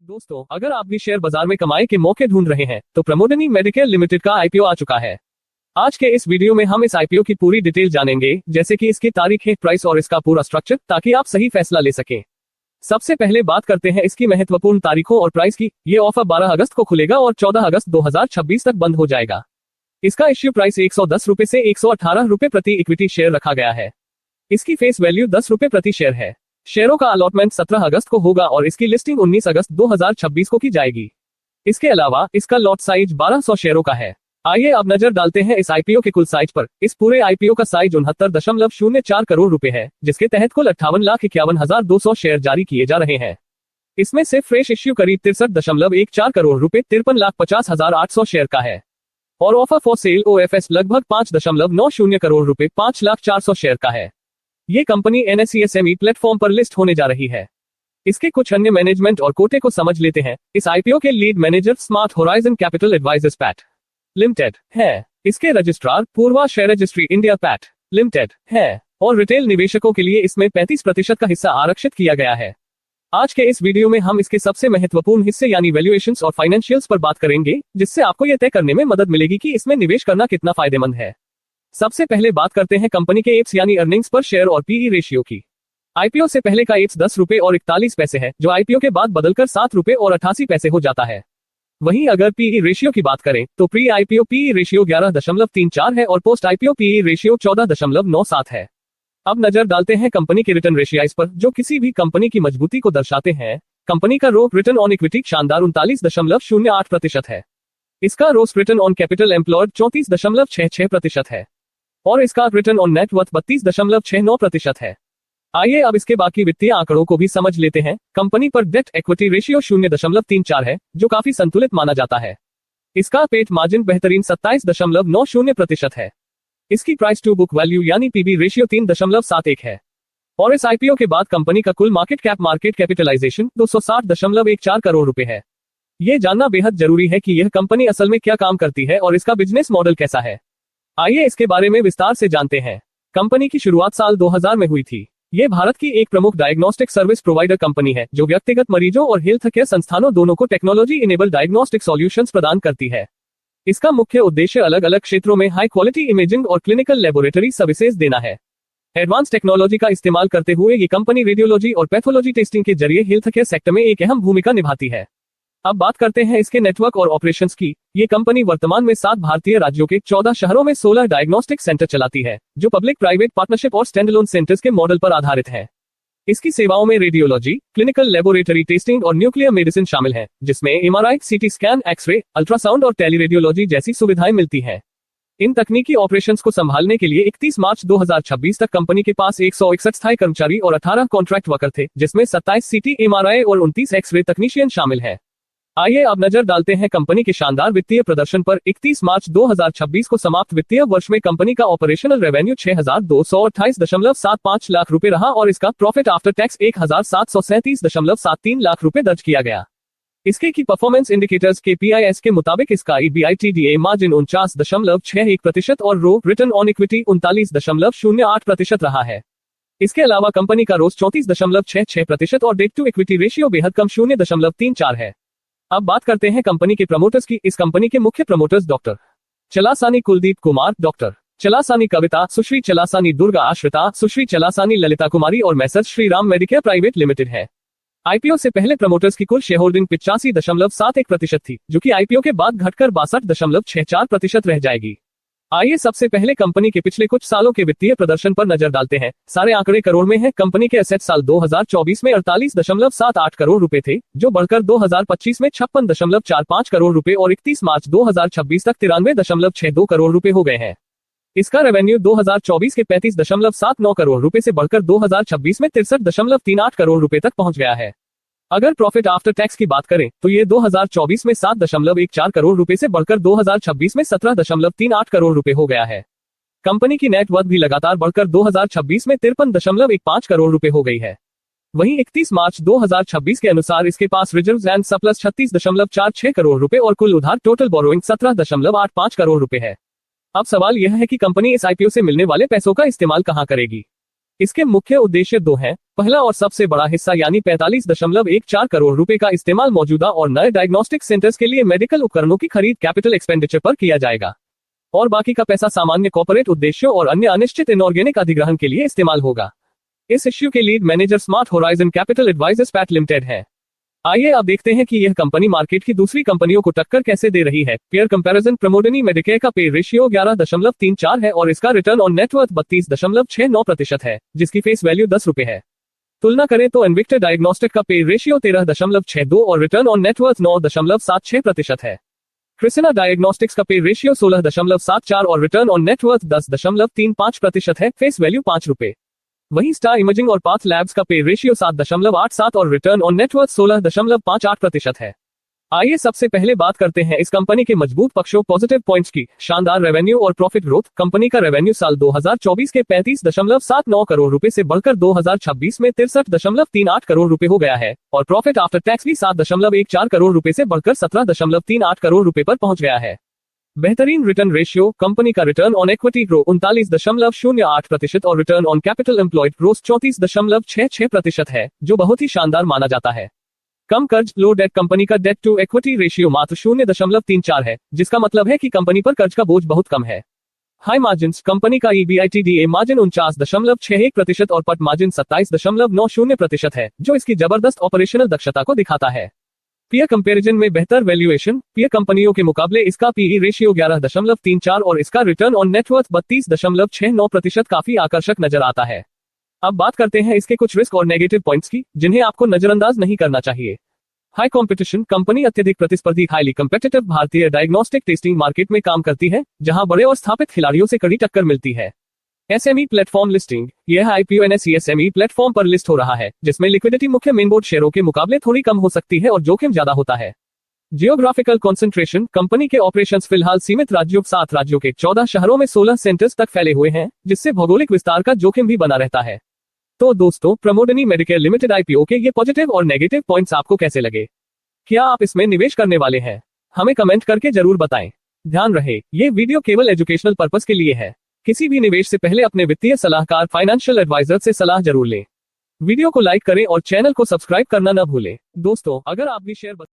दोस्तों, अगर आप भी शेयर बाजार में कमाई के मौके ढूंढ रहे हैं तो प्रमोदनी मेडिकेयर लिमिटेड का आईपीओ आ चुका है। आज के इस वीडियो में हम इस आईपीओ की पूरी डिटेल जानेंगे, जैसे कि इसकी तारीख है, प्राइस और इसका पूरा स्ट्रक्चर, ताकि आप सही फैसला ले सकें। सबसे पहले बात करते हैं इसकी महत्वपूर्ण तारीखों और प्राइस की। ये ऑफर 12 अगस्त को खुलेगा और 14 अगस्त 2026 तक बंद हो जाएगा। इसका इश्यू प्राइस 110 रुपए से 118 रुपए प्रति इक्विटी शेयर रखा गया है। इसकी फेस वैल्यू 10 रुपए प्रति शेयर है। शेयरों का अलॉटमेंट 17 अगस्त को होगा और इसकी लिस्टिंग 19 अगस्त 2026 को की जाएगी। इसके अलावा इसका लॉट साइज 1200 शेयरों का है। आइए अब नजर डालते हैं इस आईपीओ के कुल साइज पर। इस पूरे आईपीओ का साइज 69.04 करोड़ रुपए है, जिसके तहत कुल 58,51,200 शेयर जारी किए जा रहे हैं। इसमें से फ्रेश इश्यू करीब 63.14 करोड़ रुपए 53,50,800 शेयर का है और ऑफर फॉर सेल OFS लगभग 5.90 करोड़ रुपए 5,04,000 शेयर का है। ये कंपनी NSE SME प्लेटफॉर्म पर लिस्ट होने जा रही है। इसके कुछ अन्य मैनेजमेंट और कोटे को समझ लेते हैं। इस आईपीओ के lead manager Smart Horizon Capital Advisors पैट लिमिटेड है। इसके registrar Purva share registry India पैट लिमिटेड है और रिटेल निवेशकों के लिए इसमें 35% का हिस्सा आरक्षित किया गया है। आज के इस वीडियो में हम इसके सबसे महत्वपूर्ण हिस्से यानी वैल्यूएशंस और फाइनेंशियल्स पर बात करेंगे, जिससे आपको यह तय करने में मदद मिलेगी कि इसमें निवेश करना कितना फायदेमंद है। सबसे पहले बात करते हैं कंपनी के एप्स यानी अर्निंग्स पर शेयर और पीई रेशियो की। आईपीओ से पहले का एप्स 10 रुपए और 41 पैसे है, जो आईपीओ के बाद बदलकर 7 रुपए और 88 पैसे हो जाता है। वहीं अगर पीई रेशियो की बात करें तो प्री आईपीओ पीई रेशियो 11.34 है और पोस्ट आईपीओ पीई रेशियो 14.97 है। अब नजर डालते हैं कंपनी के रिटर्न रेशियोज पर, जो किसी भी कंपनी की मजबूती को दर्शाते हैं। कंपनी का ROE रिटर्न ऑन इक्विटी शानदार 39.08% है। इसका ROS return on capital employed 34.66% है और इसका रिटर्न ऑन नेट वर्थ 32.69% है। आइए अब इसके बाकी वित्तीय आंकड़ों को भी समझ लेते हैं। कंपनी पर डेट इक्विटी रेशियो 0.34 है, जो काफी संतुलित माना जाता है। इसका पेट मार्जिन बेहतरीन 27.90% है। इसकी प्राइस टू बुक वैल्यू यानी पीबी रेशियो 3.71 है और इस आईपीओ के बाद कंपनी का कुल मार्केट कैपिटलाइजेशन 260.14 करोड़ रुपए है। यह जानना बेहद जरूरी है कि यह कंपनी असल में क्या काम करती है और इसका बिजनेस मॉडल कैसा है। आइए इसके बारे में विस्तार से जानते हैं। कंपनी की शुरुआत साल 2000 में हुई थी। ये भारत की एक प्रमुख डायग्नोस्टिक सर्विस प्रोवाइडर कंपनी है, जो व्यक्तिगत मरीजों और हेल्थ केयर संस्थानों दोनों को टेक्नोलॉजी इनेबल डायग्नोस्टिक सॉल्यूशंस प्रदान करती है। इसका मुख्य उद्देश्य अलग अलग क्षेत्रों में हाई क्वालिटी इमेजिंग और क्लिनिकल लेबोरेटरी सर्विसेज देना है। एडवांस टेक्नोलॉजी का इस्तेमाल करते हुए ये कंपनी रेडियोलॉजी और पैथोलॉजी टेस्टिंग के जरिए हेल्थ केयर सेक्टर में एक अहम भूमिका निभाती है। अब बात करते हैं इसके नेटवर्क और ऑपरेशंस की। ये कंपनी वर्तमान में 7 भारतीय राज्यों के 14 शहरों में 16 डायग्नोस्टिक सेंटर चलाती है, जो पब्लिक प्राइवेट पार्टनरशिप और स्टैंडअलोन सेंटर्स के मॉडल पर आधारित है। इसकी सेवाओं में रेडियोलॉजी, क्लिनिकल लेबोरेटरी टेस्टिंग और न्यूक्लियर मेडिसिन शामिल है, जिसमें MRI, CT scan, x-ray, ultrasound और टेलीरेडियोलॉजी जैसी सुविधाएं मिलती हैं। इन तकनीकी ऑपरेशंस को संभालने के लिए 31 मार्च 2026 तक कंपनी के पास 161 स्थायी कर्मचारी और 18 कॉन्ट्रैक्ट वर्कर थे, जिसमें 27 CT, MRI और 29 एक्सरे तकनीशियन शामिल है। आइए अब नजर डालते हैं कंपनी के शानदार वित्तीय प्रदर्शन पर। 31 मार्च 2026 को समाप्त वित्तीय वर्ष में कंपनी का ऑपरेशनल रेवेन्यू 6,228.75 लाख रुपए रहा और इसका प्रॉफिट आफ्टर टैक्स 1,737.73 लाख रुपए दर्ज किया गया। इसके की परफॉर्मेंस इंडिकेटर्स KPIs के मुताबिक इसका EBITDA मार्जिन 49.61% और ROE रिटर्न ऑन इक्विटी 39.08% रहा है। इसके अलावा कंपनी का ROS 34.66% और डेट टू इक्विटी रेशियो बेहद कम 0.34 है। अब बात करते हैं कंपनी के प्रमोटर्स की। इस कंपनी के मुख्य promoters doctor Chalasani Kuldeep Kumar, doctor Chalasani Kavita, सुश्री चलासानी दुर्गा आश्रिता, सुश्री चलासानी ललिता कुमारी और messrs Shri Ram medicare private limited है। आईपीओ से पहले प्रमोटर्स की कुल शेयर होल्डिंग 85.71% थी, जो कि आईपीओ के बाद घटकर 62.64% रह जाएगी। आइए सबसे पहले कंपनी के पिछले कुछ सालों के वित्तीय प्रदर्शन पर नजर डालते हैं। सारे आंकड़े करोड़ में हैं। कंपनी के एसेट साल 2024 में 48.78 करोड़ रुपए थे, जो बढ़कर 2025 में 56.45 करोड़ रुपए और 31 मार्च 2026 तक 93.62 करोड़ रुपए हो गए हैं। इसका रेवेन्यू 2024 के 35.79 करोड़ रुपए से बढ़कर 2026 में 63.38 करोड़ रुपए तक पहुंच गया है। अगर प्रॉफिट आफ्टर टैक्स की बात करें तो ये 2024 में 7.14 करोड़ रुपए से बढ़कर 2026 में 17.38 करोड़ रुपए हो गया है। कंपनी की नेट वर्थ भी लगातार बढ़कर 2026 में 53.15 करोड़ रुपए हो गई है। वहीं 31 मार्च 2026 के अनुसार इसके पास रिजर्व्स एंड सरप्लस 36.46 करोड़ रुपए और कुल उधार टोटल बोरोइंग 17.85 करोड़ रुपए है। अब सवाल यह है कि कंपनी इस आईपीओ से मिलने वाले पैसों का इस्तेमाल कहां करेगी। इसके मुख्य उद्देश्य 2 हैं। पहला और सबसे बड़ा हिस्सा यानी 45.14 करोड़ रुपए का इस्तेमाल मौजूदा और नए डायग्नोस्टिक सेंटर्स के लिए मेडिकल उपकरणों की खरीद कैपिटल एक्सपेंडिचर पर किया जाएगा और बाकी का पैसा सामान्य कॉर्पोरेट उद्देश्यों और अन्य अनिश्चित इनऑर्गेनिक अधिग्रहण के लिए इस्तेमाल होगा। इस इश्यू के lead manager Smart Horizon Capital Advisors पैट लिमिटेड है। आइए अब देखते हैं कि यह कंपनी मार्केट की दूसरी कंपनियों को टक्कर कैसे दे रही है। पेयर कंपैरिजन, प्रमोडनी मेडिकेयर का पे रेशियो 11.34 है और इसका रिटर्न ऑन नेटवर्थ 32.69% है, जिसकी फेस वैल्यू 10 रुपए है। तुलना करें तो इन्विक्टर डायग्नोस्टिक का पे रेशियो 13.62 और रिटर्न ऑन नेटवर्थ 9.76% है। क्रिसिना डायग्नोस्टिक्स का पे रेशियो 16.74 और रिटर्न ऑन नेटवर्थ 10.35% है, फेस वैल्यू 5 रुपए। वहीं स्टार इमेजिंग और पाथ लैब्स का पे रेशियो 7.87 और रिटर्न ऑन नेटवर्थ 16.58% है। आइए सबसे पहले बात करते हैं इस कंपनी के मजबूत पक्षों, पॉजिटिव पॉइंट्स की। शानदार रेवेन्यू और प्रॉफिट ग्रोथ। कंपनी का रेवेन्यू साल 2024 के 35.79 करोड़ रुपए से बढ़कर 2026 में 63.38 करोड़ रुपए हो गया है और प्रॉफिट आफ्टर टैक्स भी 7.14 करोड़ रुपए से बढ़कर 17.38 करोड़ रुपए पर पहुंच गया है। बेहतरीन रिटर्न रेशियो। कंपनी का रिटर्न ऑन इक्विटी ग्रो 39.08% और return on capital employed growth 34.66% है, जो बहुत ही शानदार माना जाता है। कम कर्ज, लो डेट। कंपनी का डेट टू इक्विटी रेशियो मात्र 0.34 है, जिसका मतलब है कि कंपनी पर कर्ज का बोझ बहुत कम है। High margin. कंपनी का EBITDA मार्जिन 49.61% और पट मार्जिन 27.90% है, जो इसकी जबरदस्त ऑपरेशनल दक्षता को दिखाता है। पीयर कंपैरिजन में बेहतर वैल्यूएशन। पीयर कंपनियों के मुकाबले इसका पीई रेशियो 11.34 और इसका रिटर्न ऑन नेटवर्थ 32.69% काफी आकर्षक नजर आता है। अब बात करते हैं इसके कुछ रिस्क और नेगेटिव पॉइंट्स की, जिन्हें आपको नजरअंदाज नहीं करना चाहिए। High competition. कंपनी अत्यधिक प्रतिस्पर्धी हाईली कंपेटिटिव भारतीय डायग्नोस्टिक टेस्टिंग मार्केट में काम करती है, जहां बड़े और स्थापित खिलाड़ियों से कड़ी टक्कर मिलती है। SME platform listing. यह आईपीओ एनएसई एसएमई प्लेटफॉर्म पर लिस्ट हो रहा है, जिसमें लिक्विडिटी मुख्य मेनबोर्ड शेयरों के मुकाबले थोड़ी कम हो सकती है और जोखिम ज्यादा होता है। Geographical concentration. कंपनी के ऑपरेशंस फिलहाल सीमित राज्यों 7 राज्यों के 14 शहरों में 16 सेंटर्स तक फैले हुए हैं, जिससे भौगोलिक विस्तार का जोखिम भी बना रहता है। तो दोस्तों, प्रमोडनी मेडिकेयर लिमिटेड आईपीओ के ये पॉजिटिव और नेगेटिव पॉइंट्स आपको कैसे लगे? क्या आप इसमें निवेश करने वाले हैं? हमें कमेंट करके जरूर बताएं। ध्यान रहे, ये वीडियो केवल एजुकेशनल पर्पस के लिए है। किसी भी निवेश से पहले अपने वित्तीय सलाहकार फाइनेंशियल एडवाइजर से सलाह जरूर लें। वीडियो को लाइक करें और चैनल को सब्सक्राइब करना न भूलें। दोस्तों, अगर आप भी शेयर